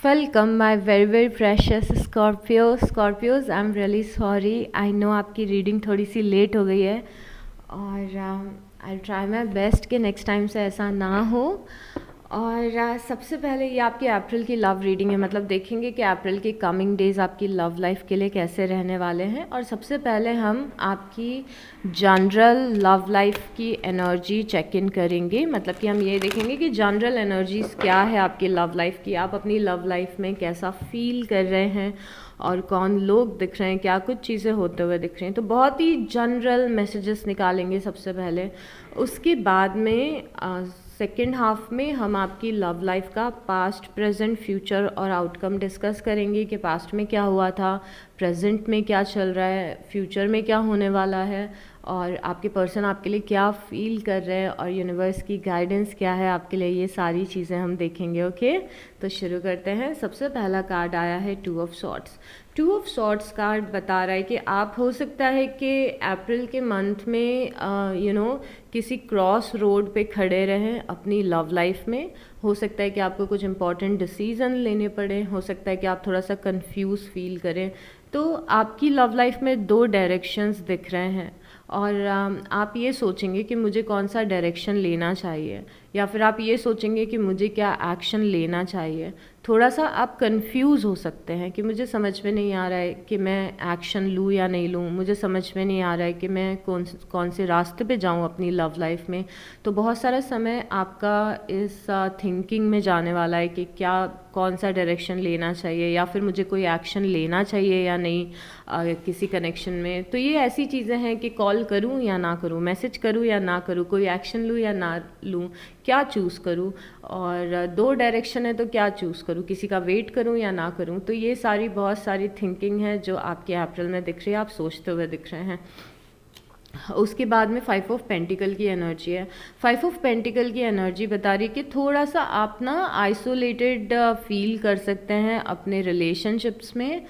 Welcome my very very precious Scorpios I am really sorry. I know आपकी reading थोड़ी सी late हो गई है और आई ट्राई माई बेस्ट कि नेक्स्ट टाइम से ऐसा ना हो। और सबसे पहले ये आपकी अप्रैल की लव रीडिंग है, मतलब देखेंगे कि अप्रैल के कमिंग डेज आपकी लव लाइफ के लिए कैसे रहने वाले हैं। और सबसे पहले हम आपकी जनरल लव लाइफ की एनर्जी चेक इन करेंगे, मतलब कि हम ये देखेंगे कि जनरल एनर्जीज क्या है आपकी लव लाइफ की, आप अपनी लव लाइफ में कैसा फील कर रहे हैं और कौन लोग दिख रहे हैं, क्या कुछ चीज़ें होते हुए दिख रही हैं। तो बहुत ही जनरल मैसेजेस निकालेंगे सबसे पहले। उसके बाद में सेकेंड हाफ में हम आपकी लव लाइफ का पास्ट प्रेजेंट फ्यूचर और आउटकम डिस्कस करेंगे कि पास्ट में क्या हुआ था, प्रेजेंट में क्या चल रहा है, फ्यूचर में क्या होने वाला है और आपके पर्सन आपके लिए क्या फील कर रहे हैं और यूनिवर्स की गाइडेंस क्या है आपके लिए। ये सारी चीज़ें हम देखेंगे। ओके, तो शुरू करते हैं। सबसे पहला कार्ड आया है 2 of swords. 2 of swords card बता रहा है कि आप हो सकता है कि अप्रैल के मंथ में किसी क्रॉस रोड पे खड़े रहें अपनी लव लाइफ में। हो सकता है कि आपको कुछ इंपॉर्टेंट डिसीजन लेने पड़े, हो सकता है कि आप थोड़ा सा कंफ्यूज फील करें। तो आपकी लव लाइफ में 2 डायरेक्शंस दिख रहे हैं और आप ये सोचेंगे कि मुझे कौन सा डायरेक्शन लेना चाहिए, या फिर आप ये सोचेंगे कि मुझे क्या एक्शन लेना चाहिए। थोड़ा सा आप कंफ्यूज हो सकते हैं कि मुझे समझ में नहीं आ रहा है कि मैं एक्शन लूँ या नहीं लूँ, मुझे समझ में नहीं आ रहा है कि मैं कौन से रास्ते पे जाऊँ अपनी लव लाइफ में। तो बहुत सारा समय आपका इस थिंकिंग में जाने वाला है कि क्या कौन सा डायरेक्शन लेना चाहिए, या फिर मुझे कोई एक्शन लेना चाहिए या नहीं किसी कनेक्शन में। तो ये ऐसी चीज़ें हैं कि कॉल करूँ या ना करूँ, मैसेज करूँ या ना करूँ, कोई एक्शन लूँ या ना लूँ, क्या चूज़ करूँ, और 2 डायरेक्शन है तो क्या चूज़ करूँ, किसी का वेट करूँ या ना करूँ। तो ये सारी बहुत सारी थिंकिंग है जो आपके अप्रैल में दिख रही है, आप सोचते हुए दिख रहे हैं। उसके बाद में 5 ऑफ पेंटिकल की एनर्जी है। 5 ऑफ पेंटिकल की एनर्जी बता रही है कि थोड़ा सा आप ना आइसोलेटेड फील कर सकते हैं अपने रिलेशनशिप्स में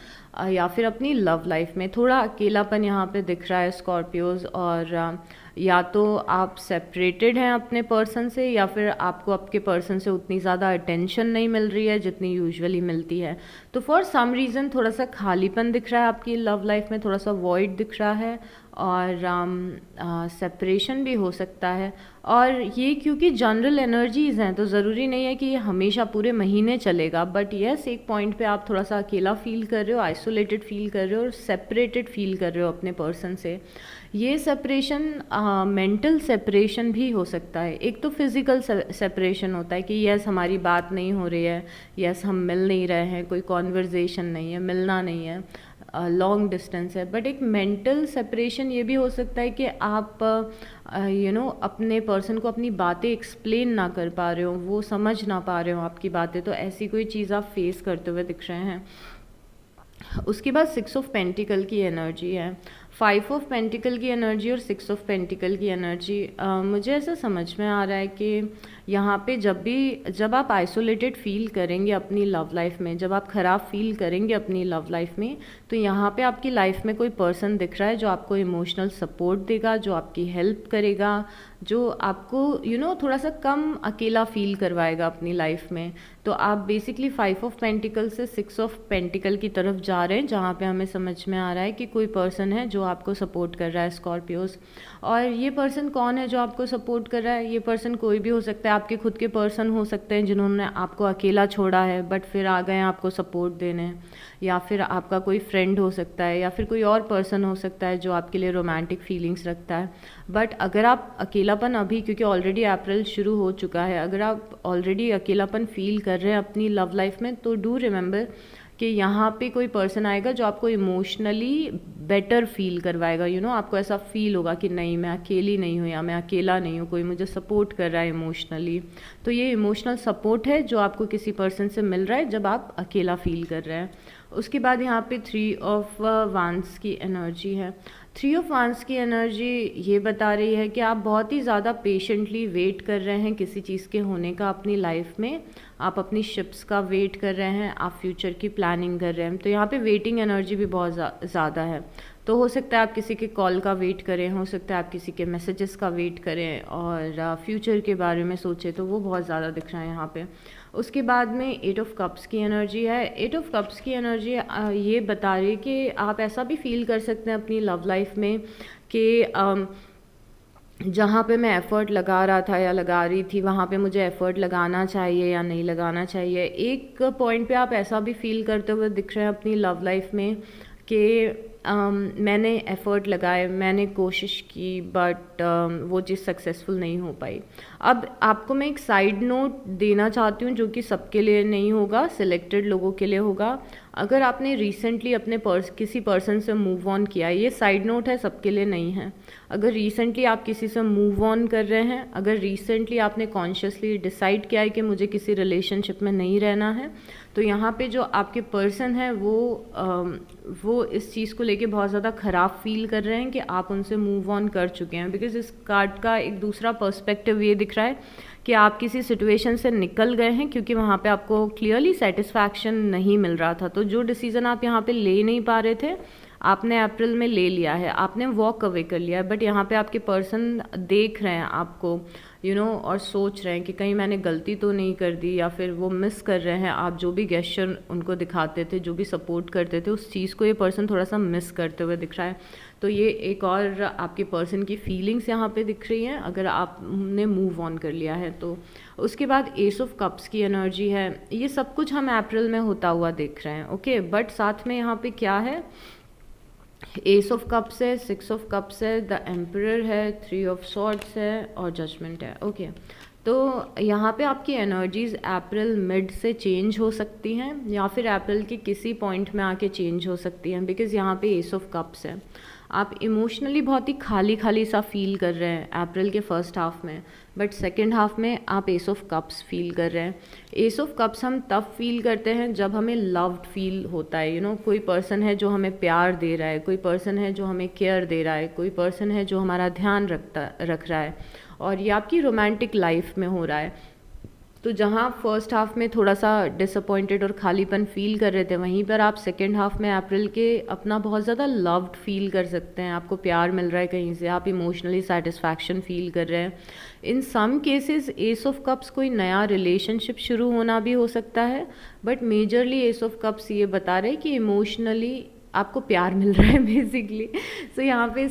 या फिर अपनी लव लाइफ में। थोड़ा अकेलापन यहाँ पे दिख रहा है स्कॉर्पियोज, और या तो आप सेपरेटेड हैं अपने पर्सन से, या फिर आपको आपके पर्सन से उतनी ज़्यादा अटेंशन नहीं मिल रही है जितनी यूजुअली मिलती है। तो फॉर सम रीज़न थोड़ा सा खालीपन दिख रहा है आपकी लव लाइफ में, थोड़ा सा वॉइड दिख रहा है और सेपरेशन भी हो सकता है। और ये क्योंकि जनरल एनर्जीज़ हैं तो ज़रूरी नहीं है कि ये हमेशा पूरे महीने चलेगा, बट यस एक पॉइंट पे आप थोड़ा सा अकेला फील कर रहे हो, आइसोलेटेड फील कर रहे हो और सेपरेटेड फील कर रहे हो अपने पर्सन से। ये सेपरेशन मेंटल सेपरेशन भी हो सकता है। एक तो फिज़िकल सेपरेशन होता है कि यस हमारी बात नहीं हो रही है, यस हम मिल नहीं रहे हैं, कोई कॉन्वर्जेसन नहीं है, मिलना नहीं है, लॉन्ग डिस्टेंस है। बट एक मेंटल सेपरेशन ये भी हो सकता है कि आप अपने पर्सन को अपनी बातें एक्सप्लेन ना कर पा रहे हो, वो समझ ना पा रहे हो आपकी बातें। तो ऐसी कोई चीज़ आप फेस करते हुए दिख रहे हैं। उसके बाद 6 ऑफ पेंटिकल की एनर्जी है। 5 ऑफ पेंटिकल की एनर्जी और 6 ऑफ पेंटिकल की एनर्जी मुझे ऐसा समझ में आ रहा है कि यहाँ पे जब आप आइसोलेटेड फील करेंगे अपनी लव लाइफ में, जब आप ख़राब फील करेंगे अपनी लव लाइफ में, तो यहाँ पे आपकी लाइफ में कोई पर्सन दिख रहा है जो आपको इमोशनल सपोर्ट देगा, जो आपकी हेल्प करेगा, जो आपको थोड़ा सा कम अकेला फील करवाएगा अपनी लाइफ में। तो आप बेसिकली 5 ऑफ पेंटिकल से 6 ऑफ पेंटिकल की तरफ जा रहे हैं, जहाँ पे हमें समझ में आ रहा है कि कोई पर्सन है जो आपको सपोर्ट कर रहा है स्कॉर्पियोस। और ये पर्सन कौन है जो आपको सपोर्ट कर रहा है? ये पर्सन कोई भी हो सकता है, आपके खुद के पर्सन हो सकते हैं जिन्होंने आपको अकेला छोड़ा है बट फिर आ गए आपको सपोर्ट देने, या फिर आपका कोई फ्रेंड हो सकता है, या फिर कोई और पर्सन हो सकता है जो आपके लिए रोमांटिक फीलिंग्स रखता है। बट अगर आप अकेलापन अभी, क्योंकि ऑलरेडी अप्रैल शुरू हो चुका है, अगर आप ऑलरेडी अकेलापन फील कर रहे हैं अपनी लव लाइफ में, तो डू रिमेंबर कि यहाँ पे कोई पर्सन आएगा जो आपको इमोशनली बेटर फील करवाएगा। आपको ऐसा फील होगा कि नहीं मैं अकेली नहीं हूँ या मैं अकेला नहीं हूँ, कोई मुझे सपोर्ट कर रहा है इमोशनली। तो ये इमोशनल सपोर्ट है जो आपको किसी पर्सन से मिल रहा है जब आप अकेला फील कर रहे हैं। उसके बाद यहाँ पे 3 ऑफ वांड्स की एनर्जी है। 3 ऑफ वांड्स की एनर्जी ये बता रही है कि आप बहुत ही ज़्यादा पेशेंटली वेट कर रहे हैं किसी चीज़ के होने का अपनी लाइफ में, आप अपनी शिप्स का वेट कर रहे हैं, आप फ्यूचर की प्लानिंग कर रहे हैं। तो यहाँ पे वेटिंग एनर्जी भी बहुत ज़्यादा है। तो हो सकता है आप किसी के कॉल का वेट करें, हो सकता है आप किसी के मैसेजेस का वेट करें और फ्यूचर के बारे में सोचें, तो वो बहुत ज़्यादा दिख रहा है यहाँ पे। उसके बाद में 8 ऑफ कप्स की एनर्जी है। 8 ऑफ कप्स की एनर्जी ये बता रही है कि आप ऐसा भी फील कर सकते हैं अपनी लव लाइफ में कि जहाँ पे मैं एफ़र्ट लगा रहा था या लगा रही थी, वहाँ पे मुझे एफ़र्ट लगाना चाहिए या नहीं लगाना चाहिए। एक पॉइंट पे आप ऐसा भी फील करते हुए दिख रहे हैं अपनी लव लाइफ में कि मैंने एफ़र्ट लगाए, मैंने कोशिश की, बट वो चीज़ सक्सेसफुल नहीं हो पाई। अब आपको मैं एक साइड नोट देना चाहती हूँ जो कि सबके लिए नहीं होगा, सिलेक्टेड लोगों के लिए होगा। अगर आपने रिसेंटली अपने किसी पर्सन से मूव ऑन किया, ये साइड नोट है, सबके लिए नहीं है। अगर रिसेंटली आप किसी से मूव ऑन कर रहे हैं, अगर रिसेंटली आपने कॉन्शियसली डिसाइड किया है कि मुझे किसी रिलेशनशिप में नहीं रहना है, तो यहाँ पे जो आपके पर्सन है वो इस चीज़ को लेके बहुत ज़्यादा ख़राब फील कर रहे हैं कि आप उनसे मूव ऑन कर चुके हैं। बिकॉज इस कार्ड का एक दूसरा पर्सपेक्टिव ये दिख रहा है कि आप किसी सिचुएशन से निकल गए हैं क्योंकि वहाँ पे आपको क्लियरली सेटिस्फैक्शन नहीं मिल रहा था। तो जो डिसीज़न आप यहाँ पे ले नहीं पा रहे थे, आपने अप्रैल में ले लिया है, आपने वॉक अवे कर लिया है। बट यहाँ पे आपके पर्सन देख रहे हैं आपको और सोच रहे हैं कि कहीं मैंने गलती तो नहीं कर दी, या फिर वो मिस कर रहे हैं आप जो भी गेस्चर उनको दिखाते थे, जो भी सपोर्ट करते थे, उस चीज़ को ये पर्सन थोड़ा सा मिस करते हुए दिख रहा है। तो ये एक और आपके पर्सन की फीलिंग्स यहाँ पे दिख रही हैं अगर आपने मूव ऑन कर लिया है तो। उसके बाद एस ऑफ कप्स की एनर्जी है। ये सब कुछ हम अप्रैल में होता हुआ देख रहे हैं, ओके। बट साथ में यहाँ पे क्या है, एस ऑफ कप्स है, 6 ऑफ कप्स है, द एम्परर है, 3 ऑफ सॉर्ड्स है और जजमेंट है, ओके। तो यहाँ पे आपकी एनर्जीज़ अप्रैल मिड से चेंज हो सकती हैं या फिर अप्रैल के किसी पॉइंट में आके चेंज हो सकती हैं। बिकॉज़ यहाँ पे एस ऑफ कप्स है, आप इमोशनली बहुत ही खाली खाली सा फील कर रहे हैं अप्रैल के फर्स्ट हाफ में, बट सेकेंड हाफ में आप एस ऑफ कप्स फील कर रहे हैं। एस ऑफ कप्स हम तब फील करते हैं जब हमें लव्ड फील होता है, कोई पर्सन है जो हमें प्यार दे रहा है, कोई पर्सन है जो हमें केयर दे रहा है, कोई पर्सन है जो हमारा ध्यान रख रहा है, और ये आपकी रोमांटिक लाइफ में हो रहा है। तो जहाँ फर्स्ट हाफ में थोड़ा सा डिसअपॉइंटेड और खालीपन फील कर रहे थे, वहीं पर आप सेकेंड हाफ में अप्रैल के अपना बहुत ज़्यादा लव्ड फील कर सकते हैं। आपको प्यार मिल रहा है कहीं से, आप इमोशनली सेटिस्फैक्शन फील कर रहे हैं। In some cases ace of cups कोई नया रिलेशनशिप शुरू होना भी हो सकता है, but majorly ace of cups ये बता रहे हैं कि इमोशनली आपको प्यार मिल रहा है बेसिकली। सो यहाँ पे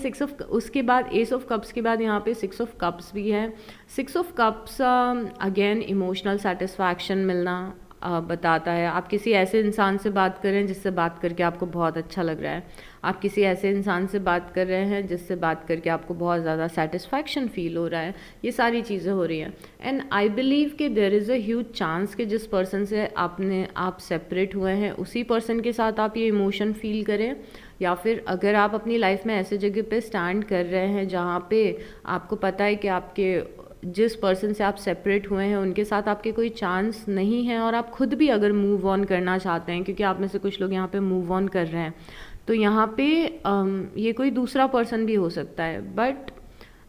उसके बाद एस ऑफ कप्स के बाद यहाँ पे 6 ऑफ कप्स भी है। 6 of cups again emotional satisfaction मिलना बताता है। आप किसी ऐसे इंसान से बात कर रहे हैं जिससे बात करके आपको बहुत अच्छा लग रहा है, आप किसी ऐसे इंसान से बात कर रहे हैं जिससे बात करके आपको बहुत ज़्यादा सेटिस्फैक्शन फील हो रहा है, ये सारी चीज़ें हो रही हैं। एंड आई बिलीव कि there is a huge chance कि जिस पर्सन से आप सेपरेट हुए हैं उसी पर्सन के साथ आप ये इमोशन फील करें, या फिर अगर आप अपनी लाइफ में ऐसे जगह पे स्टैंड कर रहे हैं जहाँ पे आपको पता है कि आपके जिस पर्सन से आप सेपरेट हुए हैं उनके साथ आपके कोई चांस नहीं है, और आप खुद भी अगर मूव ऑन करना चाहते हैं, क्योंकि आप में से कुछ लोग यहाँ पे मूव ऑन कर रहे हैं, तो यहाँ पे ये कोई दूसरा पर्सन भी हो सकता है। बट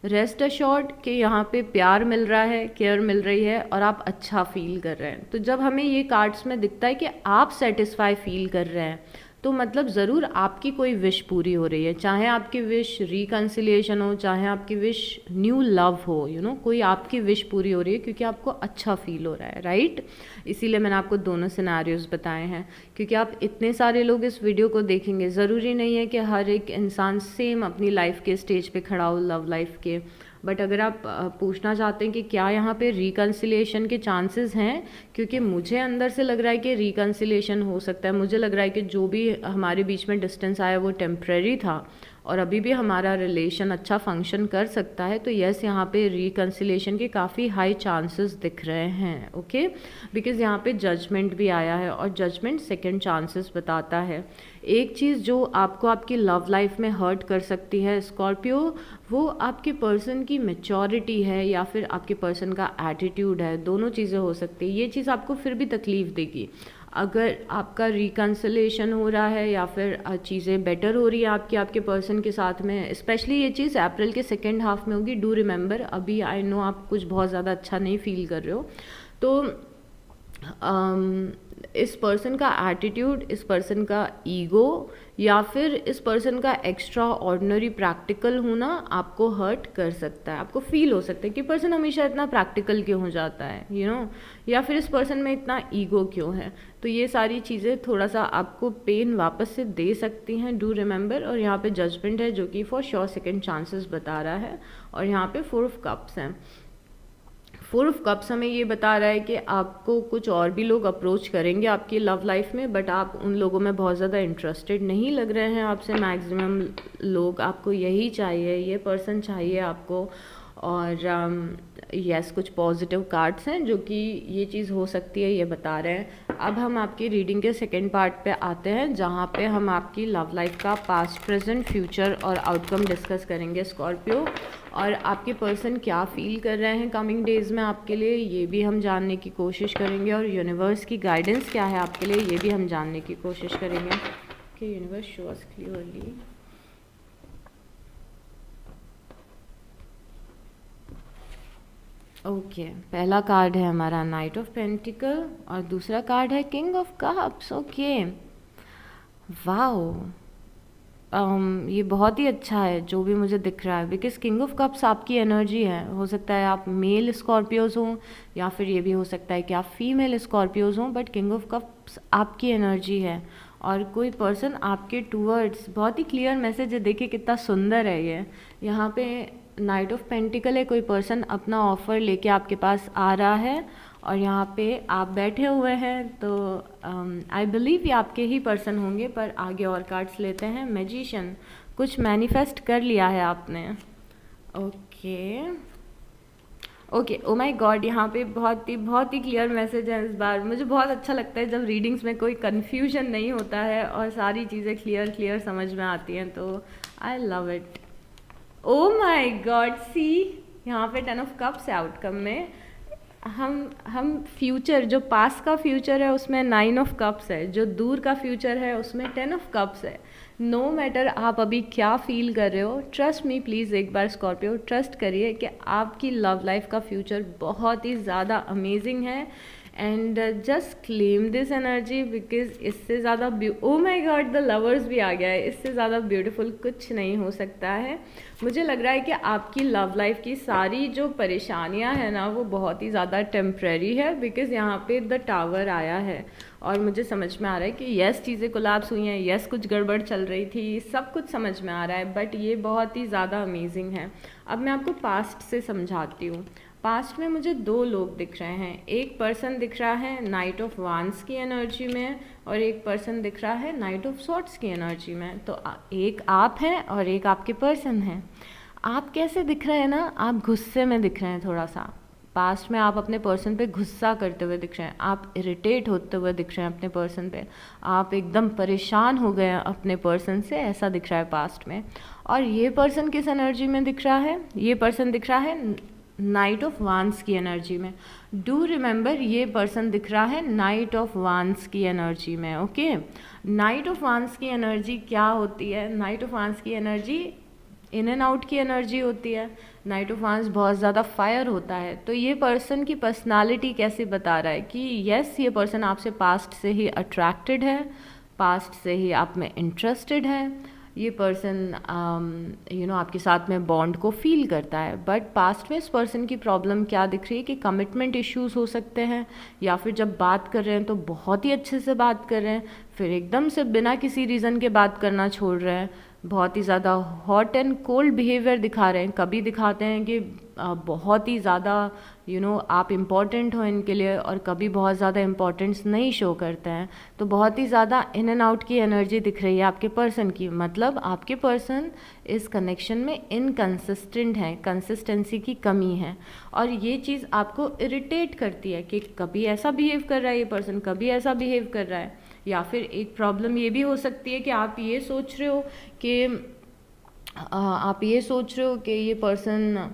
रेस्ट अश्योर्ड कि यहाँ पे प्यार मिल रहा है, केयर मिल रही है और आप अच्छा फील कर रहे हैं। तो जब हमें ये कार्ड्स में दिखता है कि आप सेटिस्फाई फील कर रहे हैं, तो मतलब ज़रूर आपकी कोई विश पूरी हो रही है। चाहे आपकी विश रिकन्सिलिएशन हो, चाहे आपकी विश न्यू लव हो, कोई आपकी विश पूरी हो रही है क्योंकि आपको अच्छा फील हो रहा है, राइट। इसीलिए मैंने आपको दोनों सिनेरियोज बताए हैं, क्योंकि आप इतने सारे लोग इस वीडियो को देखेंगे, ज़रूरी नहीं है कि हर एक इंसान सेम अपनी लाइफ के स्टेज पे खड़ा हो लव लाइफ के। बट अगर आप पूछना चाहते हैं कि क्या यहाँ पे रिकन्सिलिएशन के चांसेस हैं, क्योंकि मुझे अंदर से लग रहा है कि रिकन्सिलिएशन हो सकता है। मुझे लग रहा है कि जो भी हमारे बीच में डिस्टेंस आया वो टेम्प्रेरी था और अभी भी हमारा रिलेशन अच्छा फंक्शन कर सकता है। तो यस, यहाँ पे रिकन्सिलिएशन के काफ़ी हाई चांसेस दिख रहे हैं, ओके। बिकॉज़ यहाँ पे जजमेंट भी आया है और जजमेंट सेकंड चांसेस बताता है। एक चीज़ जो आपको आपकी लव लाइफ में हर्ट कर सकती है स्कॉर्पियो, वो आपके पर्सन की मैच्योरिटी है या फिर आपके पर्सन का एटीट्यूड है, दोनों चीज़ें हो सकती है। ये चीज़ आपको फिर भी तकलीफ़ देगी। अगर आपका रिकन्सिलेशन हो रहा है या फिर चीज़ें बेटर हो रही है आपके पर्सन के साथ में, स्पेशली ये चीज़ अप्रैल के सेकेंड हाफ में होगी। डू रिमेंबर, अभी आई नो आप कुछ बहुत ज़्यादा अच्छा नहीं फील कर रहे हो, तो इस पर्सन का एटीट्यूड, इस पर्सन का ईगो, या फिर इस पर्सन का एक्स्ट्रा ऑर्डिनरी प्रैक्टिकल होना आपको हर्ट कर सकता है। आपको फील हो सकता है कि पर्सन हमेशा इतना प्रैक्टिकल क्यों हो जाता है, या फिर इस पर्सन में इतना ईगो क्यों है। तो ये सारी चीज़ें थोड़ा सा आपको पेन वापस से दे सकती हैं, डू रिमेंबर। और यहाँ पे जजमेंट है जो कि फॉर श्योर सेकेंड चांसेस बता रहा है। और यहाँ पे 4 ऑफ कप्स हैं। 4 ऑफ कप्स हमें ये बता रहा है कि आपको कुछ और भी लोग अप्रोच करेंगे आपकी लव लाइफ में, बट आप उन लोगों में बहुत ज़्यादा इंटरेस्टेड नहीं लग रहे हैं आपसे। मैक्सिमम लोग आपको यही चाहिए, ये पर्सन चाहिए आपको। और यस कुछ पॉजिटिव कार्ड्स हैं जो कि ये चीज़ हो सकती है, ये बता रहे हैं। अब हम आपकी रीडिंग के सेकेंड पार्ट पे आते हैं, जहाँ पे हम आपकी लव लाइफ का पास्ट, प्रेजेंट, फ्यूचर और आउटकम डिस्कस करेंगे स्कॉर्पियो। और आपके पर्सन क्या फील कर रहे हैं कमिंग डेज में आपके लिए, ये भी हम जानने की कोशिश करेंगे। और यूनिवर्स की गाइडेंस क्या है आपके लिए, ये भी हम जानने की कोशिश करेंगे कि universe show us clearly. Okay, पहला कार्ड है हमारा नाइट ऑफ पेंटिकल और दूसरा कार्ड है king of cups. Okay, wow, ये बहुत ही अच्छा है जो भी मुझे दिख रहा है, बिकॉज किंग ऑफ कप्स आपकी एनर्जी है। हो सकता है आप मेल स्कॉर्पियोज हों, या फिर ये भी हो सकता है कि आप फीमेल स्कॉर्पियोज हों, बट किंग ऑफ कप्स आपकी एनर्जी है। और कोई पर्सन आपके टूवर्ड्स, बहुत ही क्लियर मैसेज है, देखिए कितना सुंदर है ये। यहाँ पे नाइट ऑफ पेंटिकल है, कोई पर्सन अपना ऑफर लेके आपके पास आ रहा है और यहाँ पे आप बैठे हुए हैं। तो आई बिलीव ये आपके ही पर्सन होंगे, पर आगे और कार्ड्स लेते हैं। मैजिशियन, कुछ मैनिफेस्ट कर लिया है आपने। ओके, ओ माय गॉड, यहाँ पे बहुत ही क्लियर मैसेज है इस बार। मुझे बहुत अच्छा लगता है जब रीडिंग्स में कोई कन्फ्यूजन नहीं होता है और सारी चीज़ें क्लियर समझ में आती हैं, तो I love it. Oh my God, see यहाँ पे 10 ऑफ कप्स है आउटकम में। हम फ्यूचर, जो पास का फ्यूचर है उसमें 9 ऑफ कप्स है, जो दूर का फ्यूचर है उसमें 10 ऑफ कप्स है। नो मैटर आप अभी क्या फील कर रहे हो, ट्रस्ट मी प्लीज़, एक बार स्कॉर्पियो ट्रस्ट करिए कि आपकी लव लाइफ का फ्यूचर बहुत ही ज़्यादा अमेजिंग है। And just claim this energy, because इससे ज़्यादा ओ माई गॉड, द लवर्स भी आ गया है। इससे ज़्यादा ब्यूटीफुल कुछ नहीं हो सकता है। मुझे लग रहा है कि आपकी लव लाइफ की सारी जो परेशानियां हैं ना, वो बहुत ही ज़्यादा टेम्प्रेरी है, बिकॉज यहाँ पे द टावर आया है। और मुझे समझ में आ रहा है कि यस चीज़ें कोलैप्स हुई हैं, यस कुछ गड़बड़ चल रही थी, सब कुछ समझ में आ रहा है, बट ये बहुत ही ज़्यादा अमेजिंग है। अब मैं आपको पास्ट से समझाती हूँ। पास्ट में मुझे 2 लोग दिख रहे हैं। एक पर्सन दिख रहा है नाइट ऑफ वांस की एनर्जी में, और एक पर्सन दिख रहा है नाइट ऑफ सॉर्ट्स की एनर्जी में। तो एक आप हैं और एक आपके पर्सन हैं। आप कैसे दिख रहे हैं ना, आप गुस्से में दिख रहे हैं थोड़ा सा। पास्ट में आप अपने पर्सन पे गुस्सा करते हुए दिख रहे हैं, आप इरिटेट होते हुए दिख रहे हैं अपने पर्सन पे, आप एकदम परेशान हो गए हैं अपने पर्सन से, ऐसा दिख रहा है पास्ट में। और ये पर्सन किस एनर्जी में दिख रहा है, ये पर्सन दिख रहा है नाइट ऑफ वांस की एनर्जी में। डू रिमेंबर, ये पर्सन दिख रहा है नाइट ऑफ वांस की एनर्जी में। ओके, नाइट ऑफ वांस की एनर्जी क्या होती है? नाइट ऑफ वांस की एनर्जी इन एंड आउट की एनर्जी होती है। नाइट ऑफ वांस बहुत ज़्यादा फायर होता है। तो ये पर्सन की पर्सनालिटी कैसे बता रहा है कि यस, ये पर्सन आपसे पास्ट से ही अट्रैक्टेड है, पास्ट से ही आप में इंटरेस्टेड है। ये पर्सन आपके साथ में बॉन्ड को फील करता है, बट पास्ट में इस पर्सन की प्रॉब्लम क्या दिख रही है कि कमिटमेंट इश्यूज हो सकते हैं, या फिर जब बात कर रहे हैं तो बहुत ही अच्छे से बात कर रहे हैं, फिर एकदम से बिना किसी रीज़न के बात करना छोड़ रहे हैं, बहुत ही ज़्यादा हॉट एंड कोल्ड बिहेवियर दिखा रहे हैं। कभी दिखाते हैं कि बहुत ही ज़्यादा आप इम्पॉर्टेंट हो इनके लिए, और कभी बहुत ज़्यादा इम्पॉर्टेंस नहीं शो करते हैं। तो बहुत ही ज़्यादा इन एंड आउट की एनर्जी दिख रही है आपके पर्सन की। मतलब आपके पर्सन इस कनेक्शन में इनकंसिस्टेंट है, कंसिस्टेंसी की कमी है, और ये चीज़ आपको इरिटेट करती है कि कभी ऐसा बिहेव कर रहा है ये पर्सन, कभी ऐसा बिहेव कर रहा है। या फिर एक प्रॉब्लम ये भी हो सकती है कि आप ये सोच रहे हो कि ये पर्सन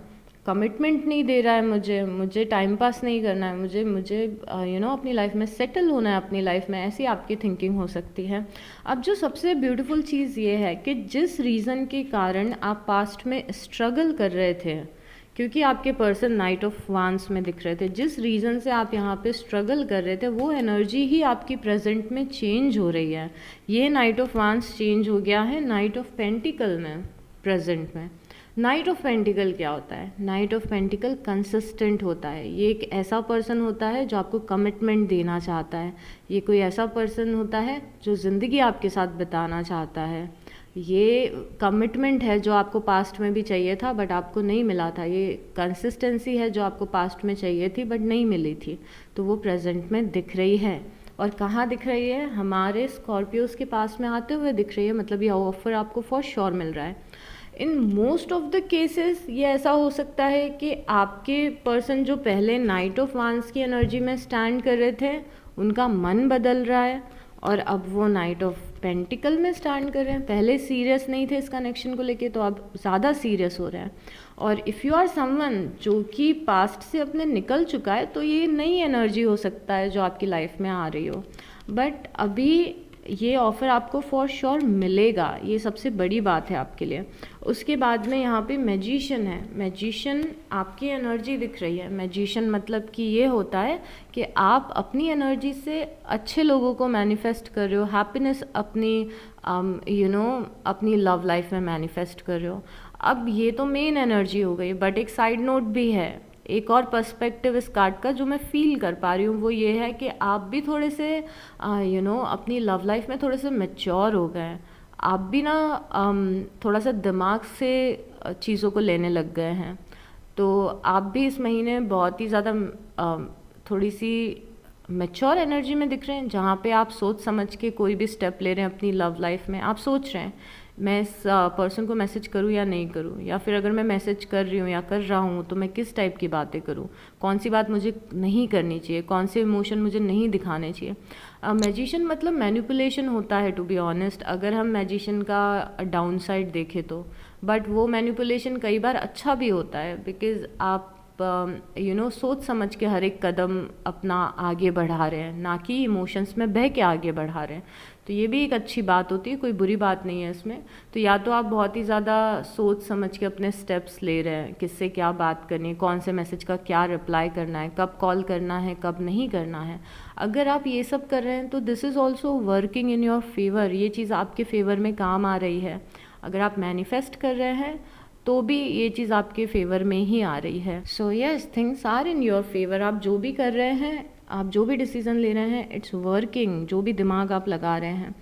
कमिटमेंट नहीं दे रहा है, मुझे टाइम पास नहीं करना है, मुझे अपनी लाइफ में सेटल होना है अपनी लाइफ में, ऐसी आपकी थिंकिंग हो सकती है। अब जो सबसे ब्यूटीफुल चीज़ ये है कि जिस रीज़न के कारण आप पास्ट में स्ट्रगल कर रहे थे, क्योंकि आपके पर्सन नाइट ऑफ वांस में दिख रहे थे। जिस रीज़न से आप यहाँ पे स्ट्रगल कर रहे थे वो एनर्जी ही आपकी प्रेजेंट में चेंज हो रही है। ये नाइट ऑफ वांस चेंज हो गया है नाइट ऑफ पेंटिकल में प्रेजेंट में। नाइट ऑफ पेंटिकल क्या होता है? नाइट ऑफ पेंटिकल कंसिस्टेंट होता है। ये एक ऐसा पर्सन होता है जो आपको कमिटमेंट देना चाहता है। ये कोई ऐसा पर्सन होता है जो ज़िंदगी आपके साथ बिताना चाहता है। ये कमिटमेंट है जो आपको पास्ट में भी चाहिए था बट आपको नहीं मिला था। ये कंसिस्टेंसी है जो आपको पास्ट में चाहिए थी बट नहीं मिली थी, तो वो प्रेजेंट में दिख रही है। और कहाँ दिख रही है? हमारे स्कॉर्पियोज के पास में आते हुए दिख रही है। मतलब ये ऑफर आपको फॉर श्योर मिल रहा है। In most of the cases ये ऐसा हो सकता है कि आपके पर्सन जो पहले नाइट ऑफ वांस की एनर्जी में स्टैंड कर रहे थे उनका मन बदल रहा है और अब वो नाइट ऑफ पेंटिकल में स्टैंड कर रहे हैं। पहले सीरियस नहीं थे इस कनेक्शन को लेके, तो अब ज़्यादा सीरियस हो रहे हैं। और इफ़ यू आर समवन जो कि पास्ट से अपने निकल चुका है तो ये नई एनर्जी हो सकता है जो आपकी लाइफ में आ रही हो, बट अभी ये ऑफ़र आपको फॉर श्योर मिलेगा। ये सबसे बड़ी बात है आपके लिए। उसके बाद में यहाँ पे मैजिशियन है। मैजिशियन आपकी एनर्जी दिख रही है। मैजिशियन मतलब कि ये होता है कि आप अपनी एनर्जी से अच्छे लोगों को मैनिफेस्ट कर रहे हो, हैप्पीनेस अपनी अपनी लव लाइफ में मैनिफेस्ट कर रहे हो। अब ये तो मेन एनर्जी हो गई, बट एक साइड नोट भी है, एक और पर्सपेक्टिव इस कार्ड का जो मैं फील कर पा रही हूँ वो ये है कि आप भी थोड़े से अपनी लव लाइफ में थोड़े से मैच्योर हो गए। आप भी ना थोड़ा सा दिमाग से चीज़ों को लेने लग गए हैं। तो आप भी इस महीने बहुत ही ज़्यादा थोड़ी सी मैच्योर एनर्जी में दिख रहे हैं, जहाँ पे आप सोच समझ के कोई भी स्टेप ले रहे हैं अपनी लव लाइफ में। आप सोच रहे हैं मैं इस पर्सन को मैसेज करूं या नहीं करूं, या फिर अगर मैं मैसेज कर रही हूं या कर रहा हूं तो मैं किस टाइप की बातें करूं, कौन सी बात मुझे नहीं करनी चाहिए, कौन से इमोशन मुझे नहीं दिखाने चाहिए। मैजिशियन मतलब मैनिपुलेशन होता है टू बी ऑनेस्ट, अगर हम मैजिशियन का डाउन साइड देखें तो। बट वो मैनिपुलेशन कई बार अच्छा भी होता है, बिकॉज आप सोच समझ के हर एक कदम अपना आगे बढ़ा रहे हैं, ना कि इमोशंस में बह के आगे बढ़ा रहे हैं। तो ये भी एक अच्छी बात होती है, कोई बुरी बात नहीं है इसमें। तो या तो आप बहुत ही ज़्यादा सोच समझ के अपने स्टेप्स ले रहे हैं, किससे क्या बात करनी है, कौन से मैसेज का क्या रिप्लाई करना है, कब कॉल करना है, कब नहीं करना है। अगर आप ये सब कर रहे हैं तो this is also working in your favour. ये चीज़ आपके फेवर में काम आ रही है। अगर आप मैनिफेस्ट कर रहे हैं तो भी ये चीज़ आपके फेवर में ही आ रही है। So yes, things are in your favour. आप जो भी कर रहे हैं, आप जो भी डिसीज़न ले रहे हैं, इट्स वर्किंग। जो भी दिमाग आप लगा रहे हैं।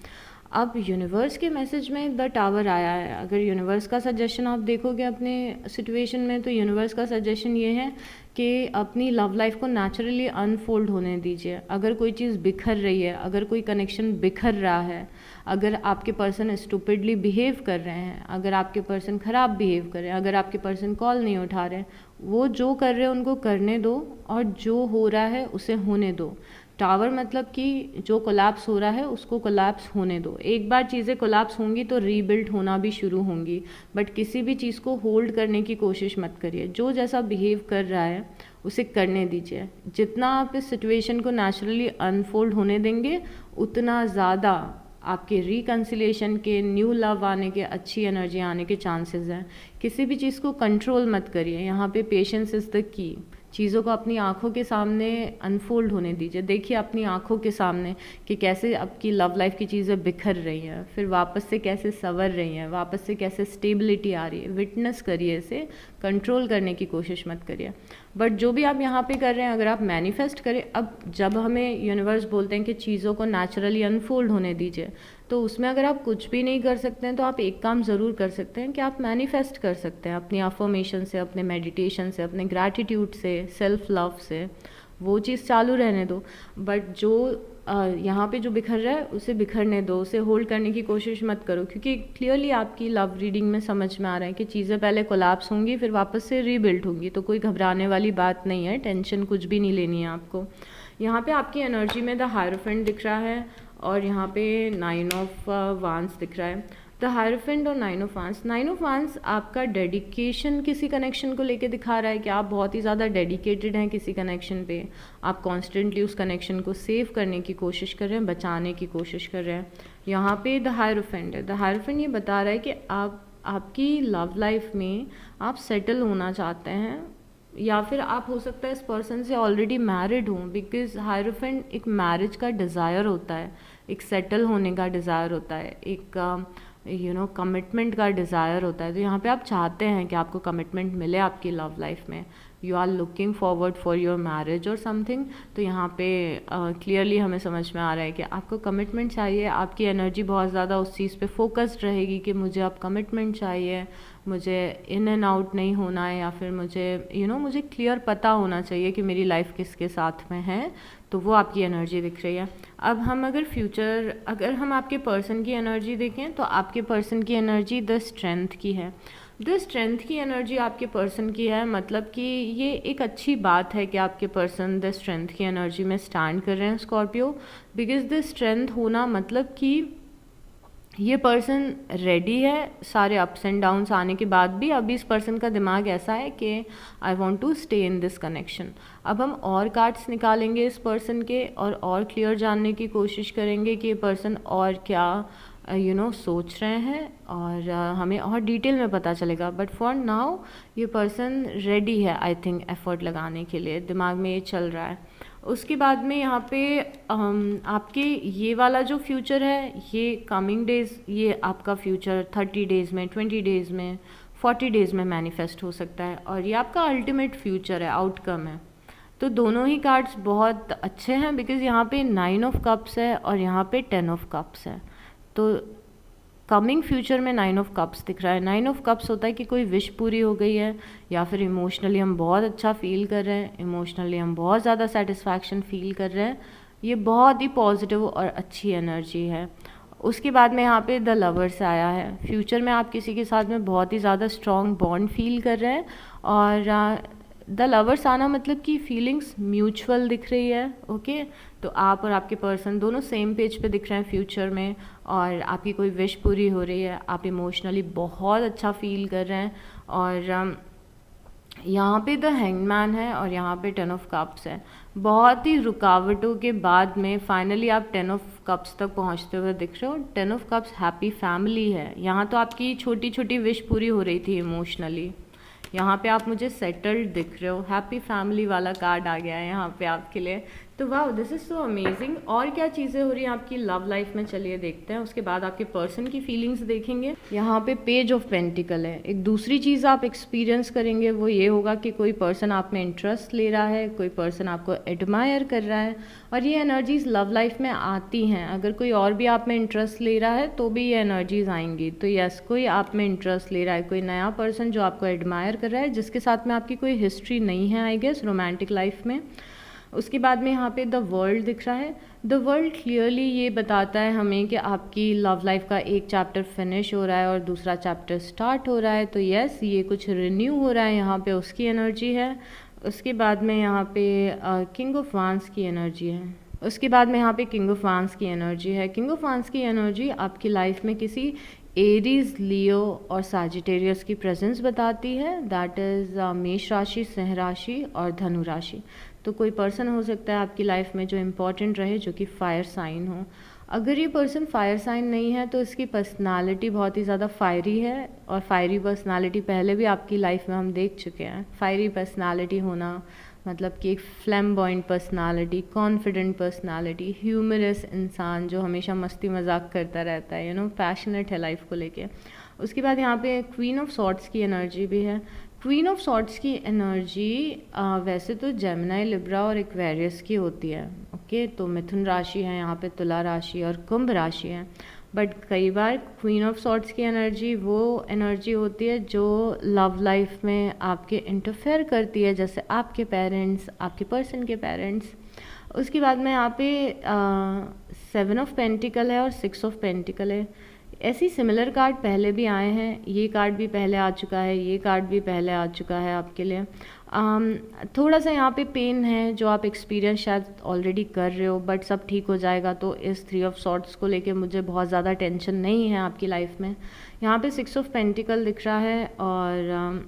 अब यूनिवर्स के मैसेज में द टावर आया है। अगर यूनिवर्स का सजेशन आप देखोगे अपने सिचुएशन में, तो यूनिवर्स का सजेशन ये है कि अपनी लव लाइफ को नेचुरली अनफोल्ड होने दीजिए। अगर कोई चीज़ बिखर रही है, अगर कोई कनेक्शन बिखर रहा है, अगर आपके पर्सन स्टूपिडली बिहेव कर रहे हैं, अगर आपके पर्सन ख़राब बिहेव कर रहे हैं, अगर आपके पर्सन कॉल नहीं उठा रहे हैं, वो जो कर रहे हैं उनको करने दो और जो हो रहा है उसे होने दो। टावर मतलब कि जो कोलैप्स हो रहा है उसको कोलैप्स होने दो। एक बार चीज़ें कोलैप्स होंगी तो रीबिल्ड होना भी शुरू होंगी, बट किसी भी चीज़ को होल्ड करने की कोशिश मत करिए। जो जैसा बिहेव कर रहा है उसे करने दीजिए। जितना आप इस सिचुएशन को नेचुरली अनफोल्ड होने देंगे उतना ज़्यादा आपके रिकन्सिलेशन के, न्यू लव आने के, अच्छी एनर्जी आने के चांसेस हैं। किसी भी चीज़ को कंट्रोल मत करिए। यहाँ पे पेशेंस इज़ द की। चीज़ों को अपनी आँखों के सामने अनफोल्ड होने दीजिए। देखिए अपनी आँखों के सामने कि कैसे आपकी लव लाइफ की चीज़ें बिखर रही हैं, फिर वापस से कैसे संवर रही हैं, वापस से कैसे स्टेबिलिटी आ रही है। विटनेस करिए इसे, कंट्रोल करने की कोशिश मत करिए। बट जो भी आप यहाँ पे कर रहे हैं, अगर आप मैनिफेस्ट करें, अब जब हमें यूनिवर्स बोलते हैं कि चीज़ों को नेचुरली अनफोल्ड होने दीजिए, तो उसमें अगर आप कुछ भी नहीं कर सकते हैं तो आप एक काम ज़रूर कर सकते हैं कि आप मैनिफेस्ट कर सकते हैं अपनी अफर्मेशन से, अपने मेडिटेशन से, अपने ग्रैटिट्यूड से, सेल्फ लव से। वो चीज़ चालू रहने दो। बट जो यहाँ पे जो बिखर रहा है उसे बिखरने दो, उसे होल्ड करने की कोशिश मत करो, क्योंकि क्लियरली आपकी लव रीडिंग में समझ में आ रहा है कि चीज़ें पहले कोलैप्स होंगी फिर वापस से रीबिल्ड होंगी। तो कोई घबराने वाली बात नहीं है, टेंशन कुछ भी नहीं लेनी है आपको। यहाँ पे आपकी एनर्जी में द हायरोफेंट दिख रहा है और यहाँ पे 9 ऑफ वांस दिख रहा है। द हायरोफेंट और 9 ऑफ वांस। 9 ऑफ वांस आपका डेडिकेशन किसी कनेक्शन को लेके दिखा रहा है कि आप बहुत ही ज़्यादा डेडिकेटेड हैं किसी कनेक्शन पे। आप कॉन्स्टेंटली उस कनेक्शन को सेव करने की कोशिश कर रहे हैं, बचाने की कोशिश कर रहे हैं। यहाँ पे द हायरोफेंट है। द हायरोफेंट ये बता रहा है कि आप आपकी लव लाइफ में आप सेटल होना चाहते हैं, या फिर आप हो सकता है इस पर्सन से ऑलरेडी मैरिड हों, बिकॉज हायरोफेंट एक मैरिज का डिज़ायर होता है, एक सेटल होने का डिज़ायर होता है, एक कमिटमेंट का डिज़ायर होता है। तो यहाँ पे आप चाहते हैं कि आपको कमिटमेंट मिले आपकी लव लाइफ में, you are looking forward for your marriage और समथिंग। तो यहाँ पे क्लियरली हमें समझ में आ रहा है कि आपको कमिटमेंट चाहिए, आपकी एनर्जी बहुत ज़्यादा उस चीज़ पे फोकस्ड रहेगी कि मुझे अब कमिटमेंट चाहिए, मुझे इन एंड आउट नहीं होना है, या फिर मुझे मुझे क्लियर पता होना चाहिए कि मेरी लाइफ किसके साथ में है। तो वो आपकी एनर्जी दिख रही है। अब हम अगर हम आपके पर्सन की एनर्जी देखें तो आपके पर्सन की एनर्जी द स्ट्रेंथ की है। द स्ट्रेंथ की एनर्जी आपके पर्सन की है, मतलब कि ये एक अच्छी बात है कि आपके पर्सन द स्ट्रेंथ की एनर्जी में स्टैंड कर रहे हैं स्कॉर्पियो, बिकॉज द स्ट्रेंथ होना मतलब कि ये पर्सन रेडी है सारे अप्स एंड डाउन्स आने के बाद भी। अभी इस पर्सन का दिमाग ऐसा है कि I want to stay in this connection. अब हम और कार्ड्स निकालेंगे इस पर्सन के और क्लियर जानने की कोशिश करेंगे कि ये पर्सन और क्या सोच रहे हैं, और हमें और डिटेल में पता चलेगा। बट फॉर नाउ ये पर्सन रेडी है, आई थिंक एफर्ट लगाने के लिए, दिमाग में ये चल रहा है। उसके बाद में यहाँ पे आपके ये वाला जो फ्यूचर है, ये कमिंग डेज़, ये आपका फ्यूचर 30 डेज़ में, 20 डेज़ में, 40 डेज़ में मैनिफेस्ट हो सकता है, और ये आपका अल्टीमेट फ्यूचर है, आउटकम है। तो दोनों ही कार्ड्स बहुत अच्छे हैं, बिकॉज़ यहाँ पे 9 ऑफ कप्स है और यहाँ पे 10 ऑफ कप्स है। तो कमिंग फ्यूचर में 9 ऑफ कप्स दिख रहा है। 9 ऑफ कप्स होता है कि कोई विश पूरी हो गई है, या फिर इमोशनली हम बहुत अच्छा फील कर रहे हैं, इमोशनली हम बहुत ज़्यादा सेटिस्फैक्शन फील कर रहे हैं। ये बहुत ही पॉजिटिव और अच्छी एनर्जी है। उसके बाद में यहाँ पे द लवर्स आया है। फ्यूचर में आप किसी के साथ में बहुत ही ज़्यादा स्ट्रॉन्ग बॉन्ड फील कर रहे हैं, और द लवर्स आना मतलब कि फीलिंग्स म्यूचुअल दिख रही है। ओके, तो आप और आपके पर्सन दोनों सेम पेज पे दिख रहे हैं फ्यूचर में, और आपकी कोई विश पूरी हो रही है, आप इमोशनली बहुत अच्छा फील कर रहे हैं। और यहाँ पे द हैंगमैन है और यहाँ पे 10 ऑफ कप्स है। बहुत ही रुकावटों के बाद में फाइनली आप 10 ऑफ कप्स तक पहुँचते हुए दिख रहे हो। 10 ऑफ कप्स हैप्पी फैमिली है। यहाँ तो आपकी छोटी छोटी विश पूरी हो रही थी इमोशनली, यहाँ पे आप मुझे सेटल्ड दिख रहे हो। हैप्पी फैमिली वाला कार्ड आ गया है यहाँ पे आपके लिए। तो वाह, दिस इज़ सो अमेजिंग। और क्या चीज़ें हो रही हैं आपकी लव लाइफ में, चलिए देखते हैं। उसके बाद आपके पर्सन की फीलिंग्स देखेंगे। यहाँ पे पेज ऑफ पेंटिकल है। एक दूसरी चीज़ आप एक्सपीरियंस करेंगे वो ये होगा कि कोई पर्सन आप में इंटरेस्ट ले रहा है, कोई पर्सन आपको एडमायर कर रहा है, और ये एनर्जीज लव लाइफ में आती हैं। अगर कोई और भी आप में इंटरेस्ट ले रहा है तो भी ये एनर्जीज आएंगी। तो यस, कोई आप में इंटरेस्ट ले रहा है, कोई नया पर्सन जो आपको एडमायर कर रहा है, जिसके साथ में आपकी कोई हिस्ट्री नहीं है आई गेस रोमांटिक लाइफ में। उसके बाद में यहाँ पे द वर्ल्ड दिख रहा है। द वर्ल्ड क्लियरली ये बताता है हमें कि आपकी लव लाइफ का एक चैप्टर फिनिश हो रहा है और दूसरा चैप्टर स्टार्ट हो रहा है। तो यस, ये कुछ रिन्यू हो रहा है, यहाँ पे उसकी एनर्जी है। उसके बाद में यहाँ पे किंग ऑफ वांस की एनर्जी है। उसके बाद में यहाँ पे किंग ऑफ वांस की एनर्जी है। किंग ऑफ वांस की एनर्जी आपकी लाइफ में किसी एरीज, लियो और सैजिटेरियस की प्रेजेंस बताती है। दैट इज़ मेष राशि, सिंह राशि और धनु राशि। तो कोई पर्सन हो सकता है आपकी लाइफ में जो इम्पॉर्टेंट रहे, जो कि फायर साइन हो। अगर ये पर्सन फायर साइन नहीं है तो इसकी पर्सनालिटी बहुत ही ज़्यादा फायरी है, और फायरी पर्सनालिटी पहले भी आपकी लाइफ में हम देख चुके हैं। फायरी पर्सनालिटी होना मतलब कि एक flamboyant personality, confident personality, humorous इंसान जो हमेशा मस्ती मजाक करता रहता है, पैशनेट है लाइफ को लेके। उसके बाद यहाँ पे क्वीन ऑफ सॉर्ड्स की एनर्जी भी है। क्वीन ऑफ सॉर्ड्स की एनर्जी वैसे तो जेमिनी, लिब्रा और एक्वेरियस की होती है। ओके, तो मिथुन राशि है, यहाँ पे तुला राशि और कुंभ राशि है। बट कई बार क्वीन ऑफ सॉर्ड्स की एनर्जी वो एनर्जी होती है जो लव लाइफ में आपके इंटरफेयर करती है, जैसे आपके पेरेंट्स, आपके पर्सन के पेरेंट्स। उसके बाद में यहाँ पे 7 ऑफ पेंटिकल है और 6 ऑफ पेंटिकल है। ऐसी सिमिलर कार्ड पहले भी आए हैं, ये कार्ड भी पहले आ चुका है, ये कार्ड भी पहले आ चुका है आपके लिए। थोड़ा सा यहाँ पे पेन है जो आप एक्सपीरियंस शायद ऑलरेडी कर रहे हो, बट सब ठीक हो जाएगा। तो इस 3 ऑफ सॉर्ड्स को लेके मुझे बहुत ज़्यादा टेंशन नहीं है आपकी लाइफ में। यहाँ पे 6 ऑफ पेंटिकल दिख रहा है और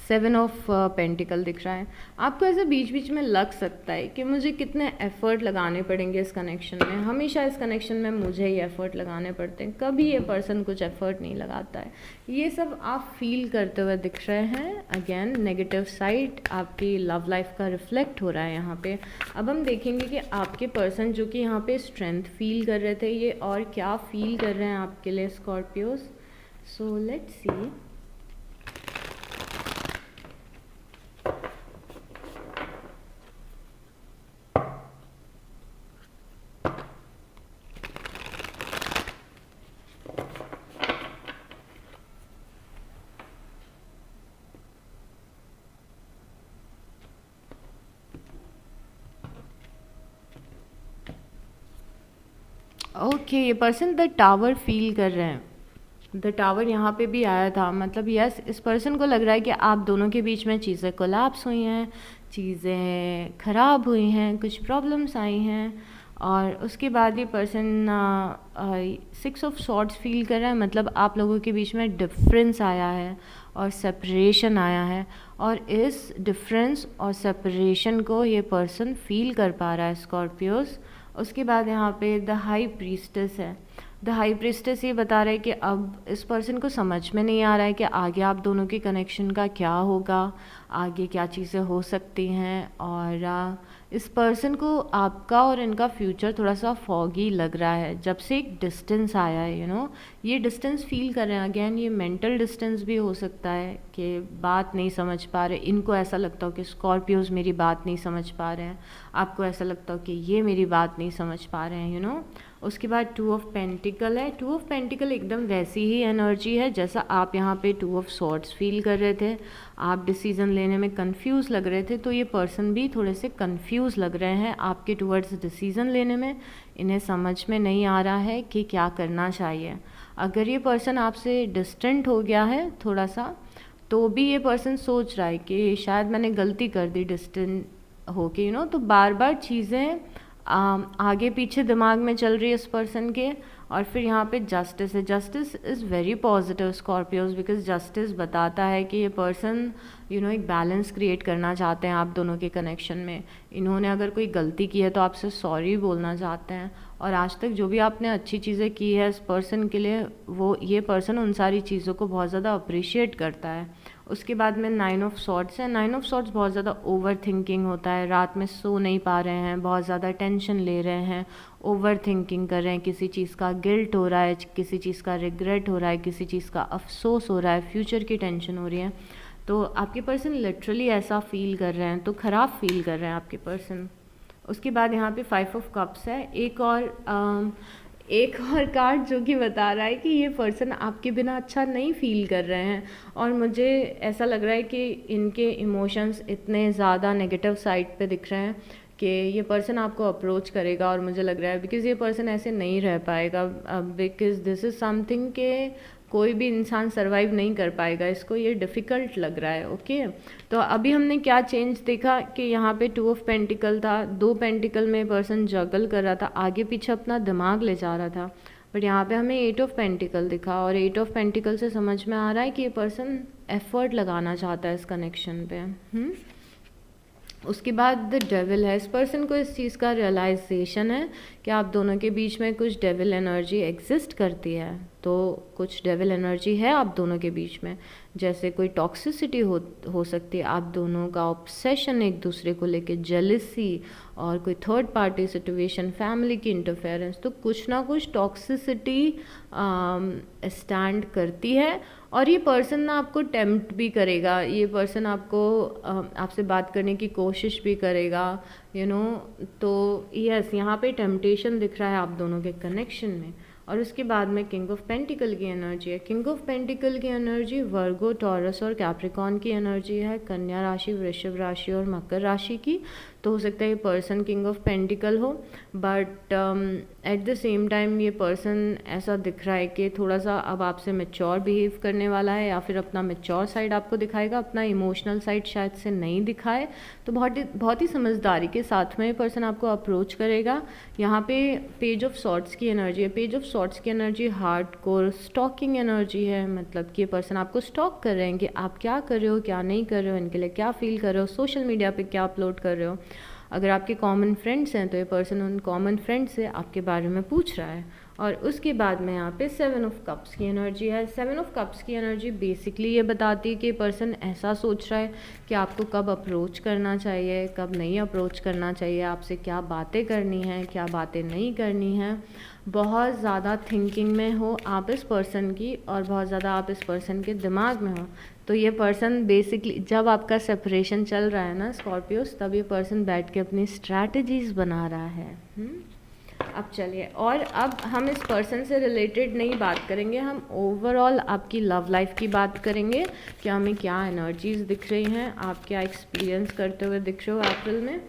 7 ऑफ पेंटिकल दिख रहा है। आपको ऐसे बीच बीच में लग सकता है कि मुझे कितने एफ़र्ट लगाने पड़ेंगे इस कनेक्शन में, हमेशा इस कनेक्शन में मुझे ही एफ़र्ट लगाने पड़ते हैं, कभी ये पर्सन कुछ एफ़र्ट नहीं लगाता है। ये सब आप फील करते हुए दिख रहे हैं। अगेन नेगेटिव साइड आपकी लव लाइफ का रिफ्लेक्ट हो रहा है यहाँ पे। अब हम देखेंगे कि आपके पर्सन जो कि यहाँ पे स्ट्रेंथ फील कर रहे थे, ये और क्या फील कर रहे हैं आपके लिए Scorpios. So let's see. Okay, ये पर्सन द टावर फील कर रहे हैं। द टावर यहाँ पे भी आया था, मतलब यस, इस पर्सन को लग रहा है कि आप दोनों के बीच में चीज़ें कोलैप्स हुई हैं, चीज़ें ख़राब हुई हैं, कुछ प्रॉब्लम्स आई हैं। और उसके बाद ये पर्सन 6 ऑफ सॉर्ड्स फील कर रहा है, मतलब आप लोगों के बीच में डिफरेंस आया है और सेपरेशन आया है, और इस डिफरेंस और सेपरेशन को ये पर्सन फील कर पा रहा है स्कॉर्पियोज। उसके बाद यहाँ पे द हाई प्रीस्टेस है। द हाई प्रीस्टेस ये बता रहा है कि अब इस पर्सन को समझ में नहीं आ रहा है कि आगे आप दोनों के कनेक्शन का क्या होगा, आगे क्या चीज़ें हो सकती हैं, और इस पर्सन को आपका और इनका फ्यूचर थोड़ा सा फॉगी लग रहा है जब से एक डिस्टेंस आया है। ये डिस्टेंस फील कर रहे हैं। अगेन ये मेंटल डिस्टेंस भी हो सकता है कि बात नहीं समझ पा रहे, इनको ऐसा लगता हो कि स्कॉर्पियोज मेरी बात नहीं समझ पा रहे हैं, आपको ऐसा लगता हो कि ये मेरी बात नहीं समझ पा रहे हैं। उसके बाद 2 ऑफ पेंटिकल है। 2 ऑफ पेंटिकल एकदम वैसी ही एनर्जी है जैसा आप यहाँ पे 2 ऑफ सॉर्ड्स फील कर रहे थे। आप डिसीज़न लेने में कंफ्यूज लग रहे थे, तो ये पर्सन भी थोड़े से कंफ्यूज लग रहे हैं आपके टुवर्ड्स डिसीज़न लेने में। इन्हें समझ में नहीं आ रहा है कि क्या करना चाहिए। अगर ये पर्सन आपसे डिस्टेंट हो गया है थोड़ा सा, तो भी ये पर्सन सोच रहा है कि शायद मैंने गलती कर दी डिस्टेंट होके, तो बार बार चीज़ें आगे पीछे दिमाग में चल रही है इस पर्सन के। और फिर यहाँ पे जस्टिस है। Justice is very positive Scorpios, because justice बताता है कि ये पर्सन एक बैलेंस क्रिएट करना चाहते हैं आप दोनों के कनेक्शन में। इन्होंने अगर कोई गलती की है तो आपसे सॉरी बोलना चाहते हैं, और आज तक जो भी आपने अच्छी चीज़ें की है इस पर्सन के लिए, वो ये पर्सन उन सारी चीज़ों को बहुत ज़्यादा अप्रिशिएट करता है। उसके बाद में 9 ऑफ सॉर्ड्स है। 9 ऑफ सॉर्ड्स बहुत ज़्यादा ओवर थिंकिंग होता है, रात में सो नहीं पा रहे हैं, बहुत ज़्यादा टेंशन ले रहे हैं, ओवर थिंकिंग कर रहे हैं, किसी चीज़ का गिल्ट हो रहा है, किसी चीज़ का रिग्रेट हो रहा है, किसी चीज़ का अफसोस हो रहा है, फ्यूचर की टेंशन हो रही है। तो आपके पर्सन लिटरली ऐसा फील कर रहे हैं, तो ख़राब फील कर रहे हैं आपके पर्सन। उसके बाद यहाँ पे 5 ऑफ कप्स है। एक और कार्ड जो कि बता रहा है कि ये पर्सन आपके बिना अच्छा नहीं फील कर रहे हैं, और मुझे ऐसा लग रहा है कि इनके इमोशंस इतने ज़्यादा नेगेटिव साइड पे दिख रहे हैं कि ये पर्सन आपको अप्रोच करेगा, और मुझे लग रहा है बिकॉज़ ये पर्सन ऐसे नहीं रह पाएगा, बिकॉज़ दिस इज़ समथिंग के कोई भी इंसान सरवाइव नहीं कर पाएगा, इसको ये डिफ़िकल्ट लग रहा है। ओके, तो अभी हमने क्या चेंज देखा कि यहाँ पे 2 ऑफ पेंटिकल था, 2 पेंटिकल में पर्सन जगल कर रहा था, आगे पीछे अपना दिमाग ले जा रहा था, बट यहाँ पे हमें 8 ऑफ पेंटिकल दिखा, और 8 ऑफ पेंटिकल से समझ में आ रहा है कि ये पर्सन एफर्ट लगाना चाहता है इस कनेक्शन पे। उसके बाद द डेविल है। इस पर्सन को इस चीज़ का रियलाइजेशन है कि आप दोनों के बीच में कुछ डेविल एनर्जी एग्जिस्ट करती है, तो कुछ डेविल एनर्जी है आप दोनों के बीच में, जैसे कोई टॉक्सिसिटी हो सकती है, आप दोनों का ऑब्सेशन एक दूसरे को लेके, जेलिसी, और कोई थर्ड पार्टी सिचुएशन, फैमिली की इंटरफेरेंस, तो कुछ ना कुछ टॉक्सिसिटी स्टैंड करती है। और ये पर्सन ना आपको टेम्प्ट भी करेगा, ये पर्सन आपको आपसे बात करने की कोशिश भी करेगा, तो यस, यहाँ पे टेम्पटेशन दिख रहा है आप दोनों के कनेक्शन में। और उसके बाद में किंग ऑफ पेंटिकल की एनर्जी है। किंग ऑफ पेंटिकल की एनर्जी वर्गो, टॉरस और कैप्रिकॉन की एनर्जी है, कन्या राशि, वृषभ राशि और मकर राशि की। तो हो सकता है ये पर्सन किंग ऑफ पेंटिकल हो, but at the same time ये पर्सन ऐसा दिख रहा है कि थोड़ा सा अब आपसे मैच्योर बिहेव करने वाला है, या फिर अपना मैच्योर साइड आपको दिखाएगा, अपना इमोशनल साइड शायद से नहीं दिखाए। तो बहुत ही समझदारी के साथ में ये पर्सन आपको अप्रोच करेगा। यहाँ पे पेज ऑफ सॉर्ट्स की एनर्जी है। पेज ऑफ सॉर्ट्स की energy hard core stalking energy है, मतलब कि ये पर्सन आपको स्टॉक कर रहे हैं कि आप क्या कर रहे हो, क्या नहीं कर रहे हो, इनके लिए क्या फील कर रहे हो, सोशल मीडिया पे क्या अपलोड कर रहे हो। अगर आपके कॉमन फ्रेंड्स हैं तो ये पर्सन उन कॉमन फ्रेंड्स से आपके बारे में पूछ रहा है। और उसके बाद में यहाँ पे 7 ऑफ कप्स की एनर्जी है। 7 ऑफ कप्स की एनर्जी बेसिकली ये बताती है कि पर्सन ऐसा सोच रहा है कि आपको कब अप्रोच करना चाहिए, कब नहीं अप्रोच करना चाहिए, आपसे क्या बातें करनी है, क्या बातें नहीं करनी है। बहुत ज़्यादा थिंकिंग में हो आप इस पर्सन की, और बहुत ज़्यादा आप इस पर्सन के दिमाग में हो। तो ये पर्सन बेसिकली जब आपका सेपरेशन चल रहा है ना स्कॉर्पियोस, तब ये पर्सन बैठ के अपनी स्ट्रैटेजीज बना रहा है। अब चलिए, और अब हम इस पर्सन से रिलेटेड नहीं बात करेंगे, हम ओवरऑल आपकी लव लाइफ की बात करेंगे कि हमें क्या एनर्जीज दिख रही हैं, आप क्या एक्सपीरियंस करते हुए दिख रहे हो अप्रैल में।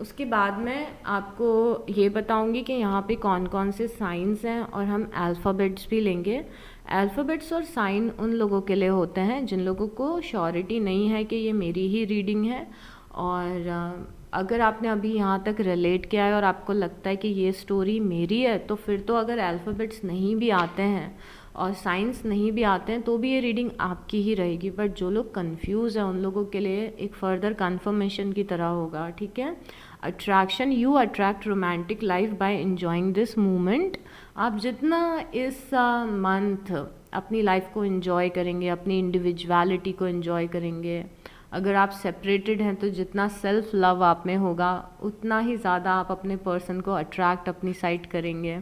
उसके बाद मैं आपको ये बताऊंगी कि यहाँ पे कौन कौन से साइंस हैं, और हम अल्फ़ाबेट्स भी लेंगे। अल्फ़ाबेट्स और साइन उन लोगों के लिए होते हैं जिन लोगों को श्योरिटी नहीं है कि ये मेरी ही रीडिंग है, और अगर आपने अभी यहाँ तक रिलेट किया है और आपको लगता है कि ये स्टोरी मेरी है, तो फिर तो अगर अल्फ़ाबेट्स नहीं भी आते हैं और साइंस नहीं भी आते हैं तो भी ये रीडिंग आपकी ही रहेगी। बट जो लोग कंफ्यूज हैं उन लोगों के लिए एक फर्दर कंफर्मेशन की तरह होगा, ठीक है। Attraction, you attract romantic life by enjoying this moment. आप जितना इस मंथ अपनी लाइफ को एंजॉय करेंगे, अपनी इंडिविजुअलिटी को एंजॉय करेंगे, अगर आप सेपरेटेड हैं तो जितना सेल्फ लव आप में होगा उतना ही ज़्यादा आप अपने पर्सन को अट्रैक्ट अपनी साइड करेंगे।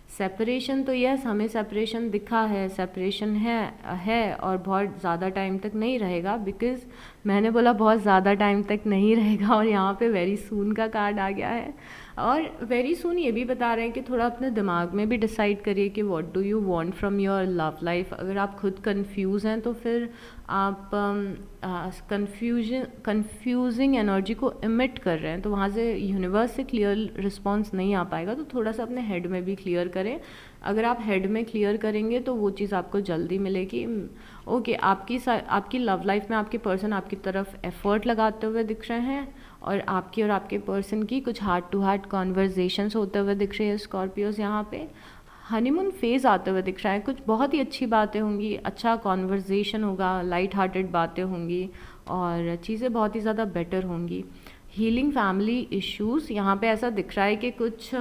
सेपरेशन तो यस, हमें सेपरेशन दिखा है, सेपरेशन है और बहुत ज़्यादा टाइम तक नहीं रहेगा, बिकॉज़ मैंने बोला बहुत ज़्यादा टाइम तक नहीं रहेगा, और यहाँ पे वेरी सून का कार्ड आ गया है। और वेरी सून ये भी बता रहे हैं कि थोड़ा अपने दिमाग में भी डिसाइड करिए कि what do you want from your love life. अगर आप खुद कंफ्यूज हैं तो फिर आप कंफ्यूजिंग एनर्जी को इमिट कर रहे हैं, तो वहाँ से यूनिवर्स से क्लियर रिस्पॉन्स नहीं आ पाएगा। तो थोड़ा सा अपने हेड में भी क्लियर करें। अगर आप हेड में क्लियर करेंगे तो वो चीज़ आपको जल्दी मिलेगी। ओके, आपकी लव लाइफ में आपके पर्सन आपकी तरफ एफर्ट लगाते हुए दिख रहे हैं, और आपके पर्सन की कुछ हार्ट टू हार्ट कॉन्वर्जेशंस होते हुए दिख रहे हैं स्कॉर्पियोस। यहाँ पे हनीमून फेज़ आते हुए दिख रहा है, कुछ बहुत ही अच्छी बातें होंगी, अच्छा कॉन्वर्जेशन होगा, लाइट हार्टेड बातें होंगी, और चीज़ें बहुत ही ज़्यादा बेटर होंगी। हीलिंग फैमिली इश्यूज़, यहाँ पे ऐसा दिख रहा है कि कुछ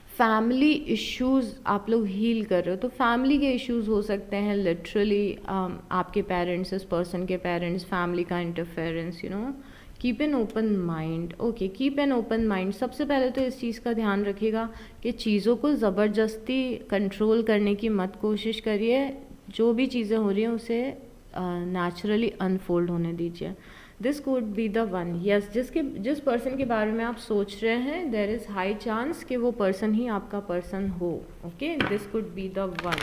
फैमिली इश्यूज़ आप लोग हील कर रहे हो। तो फैमिली के इश्यूज़ हो सकते हैं लिटरली, आपके पेरेंट्स, इस पर्सन के पेरेंट्स, फैमिली का interference, you know. Keep an open mind. Okay, keep an open mind. सबसे पहले तो इस चीज़ का ध्यान रखिएगा कि चीज़ों को ज़बरदस्ती कंट्रोल करने की मत कोशिश करिए। जो भी चीज़ें हो रही हैं उसे नेचुरली अनफोल्ड होने दीजिए। This could be the one. Yes, जिस पर्सन के बारे में आप सोच रहे हैं, देयर इज़ हाई चांस कि वो पर्सन ही आपका पर्सन हो। Okay, this could be the one.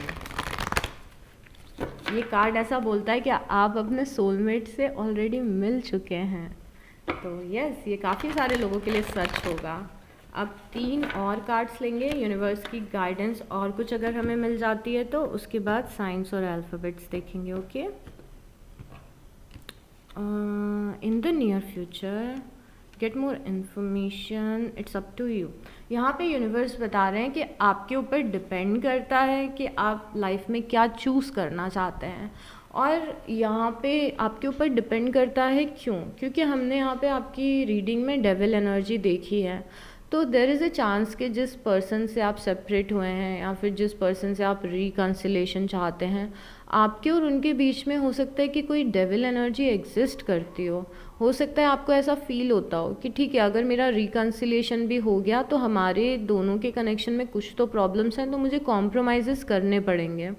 ये कार्ड ऐसा बोलता है कि आप अपने सोलमेट से ऑलरेडी मिल चुके हैं। तो यस, ये काफ़ी सारे लोगों के लिए सच होगा। अब 3 और कार्ड्स लेंगे, यूनिवर्स की गाइडेंस और कुछ अगर हमें मिल जाती है तो उसके बाद साइंस और अल्फ़ाबेट्स देखेंगे। Okay, in the near future get more information, it's up to you. यहाँ पे यूनिवर्स बता रहे हैं कि आपके ऊपर डिपेंड करता है कि आप लाइफ में क्या चूज़ करना चाहते हैं, और यहाँ पे आपके ऊपर डिपेंड करता है। क्यों? क्योंकि हमने यहाँ पे आपकी रीडिंग में डेविल एनर्जी देखी है। तो देयर इज़ अ चांस कि जिस पर्सन से आप सेपरेट हुए हैं या फिर जिस पर्सन से आप रिकन्सिलेशन चाहते हैं, आपके और उनके बीच में हो सकता है कि कोई डेविल एनर्जी एग्जिस्ट करती हो सकता है आपको ऐसा फील होता हो कि ठीक है, अगर मेरा रिकन्सिलेशन भी हो गया तो हमारे दोनों के कनेक्शन में कुछ तो प्रॉब्लम्स हैं, तो मुझे कॉम्प्रोमाइज़ करने पड़ेंगे।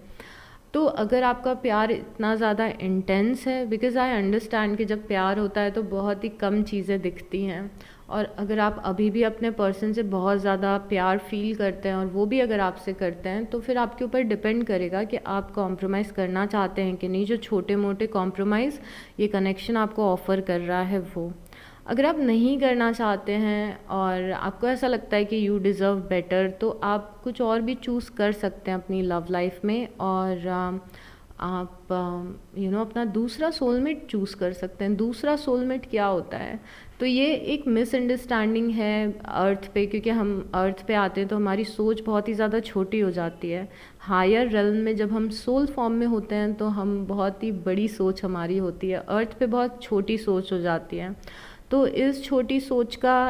तो अगर आपका प्यार इतना ज़्यादा इंटेंस है, बिकॉज़ आई अंडरस्टैंड कि जब प्यार होता है तो बहुत ही कम चीज़ें दिखती हैं, और अगर आप अभी भी अपने पर्सन से बहुत ज़्यादा प्यार फील करते हैं और वो भी अगर आपसे करते हैं, तो फिर आपके ऊपर डिपेंड करेगा कि आप कॉम्प्रोमाइज़ करना चाहते हैं कि नहीं। जो छोटे मोटे कॉम्प्रोमाइज़ ये कनेक्शन आपको ऑफ़र कर रहा है वो। अगर आप नहीं करना चाहते हैं और आपको ऐसा लगता है कि यू डिज़र्व बेटर, तो आप कुछ और भी चूज़ कर सकते हैं अपनी लव लाइफ में, और आप अपना दूसरा सोलमेट चूज़ कर सकते हैं। दूसरा सोलमेट क्या होता है? तो ये एक मिसअंडरस्टैंडिंग है अर्थ पे, क्योंकि हम अर्थ पे आते हैं तो हमारी सोच बहुत ही ज़्यादा छोटी हो जाती है। हायर रेल्म में जब हम सोल फॉर्म में होते हैं तो हम बहुत ही बड़ी सोच हमारी होती है, अर्थ पे बहुत छोटी सोच हो जाती है। तो इस छोटी सोच का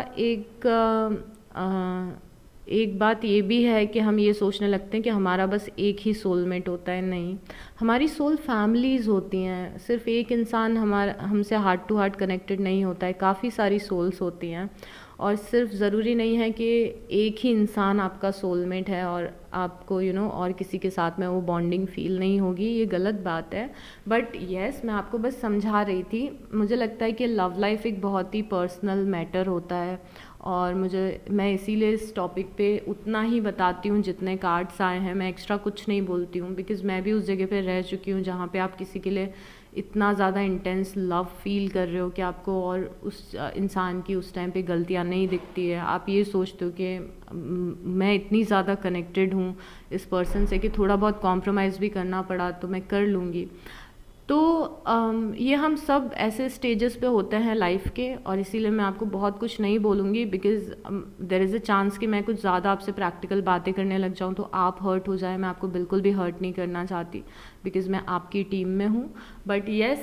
एक बात ये भी है कि हम ये सोचने लगते हैं कि हमारा बस एक ही सोलमेट होता है। नहीं, हमारी सोल फैमिलीज़ होती हैं। सिर्फ एक इंसान हमसे हार्ट टू हार्ट कनेक्टेड नहीं होता है, काफ़ी सारी सोल्स होती हैं। और सिर्फ ज़रूरी नहीं है कि एक ही इंसान आपका सोलमेट है और आपको और किसी के साथ में वो बॉन्डिंग फील नहीं होगी, ये गलत बात है। बट येस, मैं आपको बस समझा रही थी। मुझे लगता है कि लव लाइफ एक बहुत ही पर्सनल मैटर होता है, और मैं इसीलिए इस टॉपिक पे उतना ही बताती हूँ जितने कार्ड्स आए हैं। मैं एक्स्ट्रा कुछ नहीं बोलती हूँ, बिकॉज़ मैं भी उस जगह पे रह चुकी हूँ जहाँ पे आप किसी के लिए इतना ज़्यादा इंटेंस लव फील कर रहे हो कि आपको और उस इंसान की उस टाइम पे गलतियाँ नहीं दिखती है। आप ये सोचते हो कि मैं इतनी ज़्यादा कनेक्टेड हूँ इस पर्सन से कि थोड़ा बहुत कॉम्प्रोमाइज़ भी करना पड़ा तो मैं कर लूँगी। तो ये हम सब ऐसे स्टेजेस पे होते हैं लाइफ के, और इसीलिए मैं आपको बहुत कुछ नहीं बोलूँगी, because there is a chance कि मैं कुछ ज़्यादा आपसे प्रैक्टिकल बातें करने लग जाऊँ तो आप हर्ट हो जाए। मैं आपको बिल्कुल भी हर्ट नहीं करना चाहती, बिकॉज़ मैं आपकी टीम में हूँ। But yes,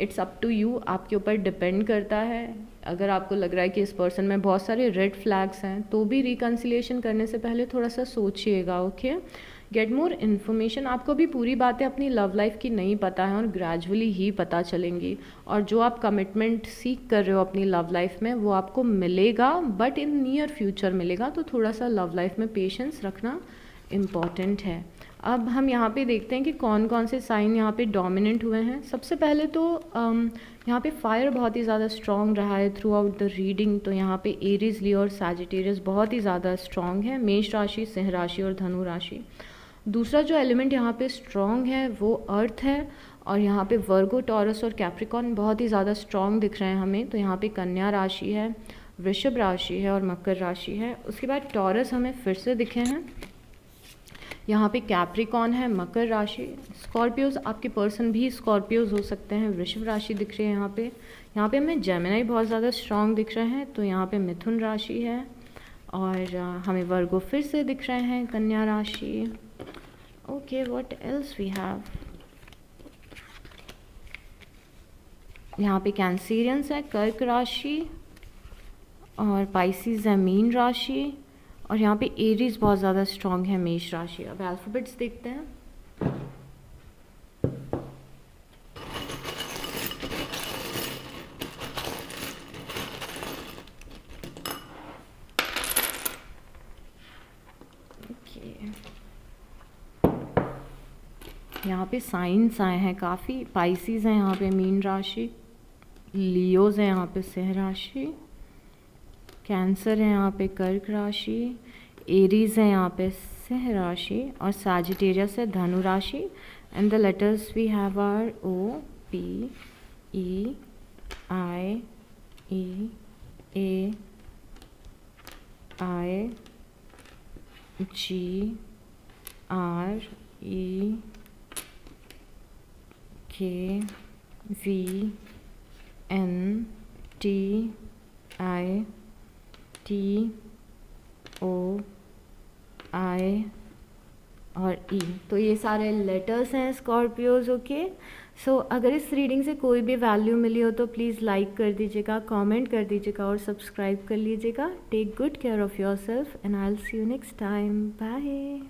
it's up to you, आपके ऊपर डिपेंड करता है। अगर आपको लग रहा है कि इस पर्सन में बहुत सारे रेड फ्लैग्स हैं, तो भी रिकन्सिलिएशन करने से पहले थोड़ा सा सोचिएगा। Okay, gate more information. आपको भी पूरी बातें अपनी लव लाइफ की नहीं पता है, और ग्रेजुअली ही पता चलेंगी। और जो आप कमिटमेंट सीख कर रहे हो अपनी लव लाइफ में, वो आपको मिलेगा, बट इन नियर फ्यूचर मिलेगा। तो थोड़ा सा लव लाइफ में पेशेंस रखना इम्पॉर्टेंट है। अब हम यहाँ पे देखते हैं कि कौन कौन से साइन यहाँ पे डोमिनेंट हुए हैं। सबसे पहले तो यहाँ पे फायर बहुत ही ज़्यादा स्ट्रॉन्ग रहा है थ्रू आउट द रीडिंग। तो यहाँ पे एरीज, लियो और सैजिटेरियस बहुत ही ज़्यादा स्ट्रॉन्ग है। मेष राशि, सिंह राशि और धनु राशि। दूसरा जो एलिमेंट यहाँ पे स्ट्रॉन्ग है वो अर्थ है, और यहाँ पे वर्गो, टॉरस और कैप्रिकॉन बहुत ही ज़्यादा स्ट्रॉन्ग दिख रहे हैं हमें। तो यहाँ पे कन्या राशि है, वृषभ राशि है और मकर राशि है। उसके बाद टॉरस हमें फिर से दिखे हैं, यहाँ पे कैप्रिकॉन है, मकर राशि। स्कॉर्पियोज, आपके पर्सन भी स्कॉर्पियोज हो सकते हैं। वृषभ राशि दिख रही है यहाँ पे हमें जेमिनी बहुत ज़्यादा स्ट्रॉन्ग दिख रहे हैं। तो यहाँ पे मिथुन राशि है, और हमें वर्गो फिर से दिख रहे हैं, कन्या राशि। Okay, what else we have? यहाँ पे कैंसेरियंस है, कर्क राशि, और पाइसिस है, मीन राशि, और यहाँ पे एरीज बहुत ज़्यादा स्ट्रॉन्ग है, मेष राशि। अब अल्फ़ाबेट्स देखते हैं। यहाँ पे साइंस आए हैं काफ़ी। पाइसिस हैं यहाँ पे, मीन राशि। लियोज है यहाँ पे, सिंह राशि। कैंसर है यहाँ पे, कर्क राशि। एरीज है यहाँ पे, सिंह राशि। और सैजिटेरियस है, धनु राशि। And the letters we have are O, P, E, I, E, A, I, G, R, E, K, V, N, T, I, T, O, I और E। तो ये सारे लेटर्स हैं स्कॉर्पियोज। ओके, सो अगर इस रीडिंग से कोई भी वैल्यू मिली हो तो प्लीज़ लाइक कर दीजिएगा, कमेंट कर दीजिएगा और सब्सक्राइब कर लीजिएगा। Take good care of yourself and I will see you next time. Bye.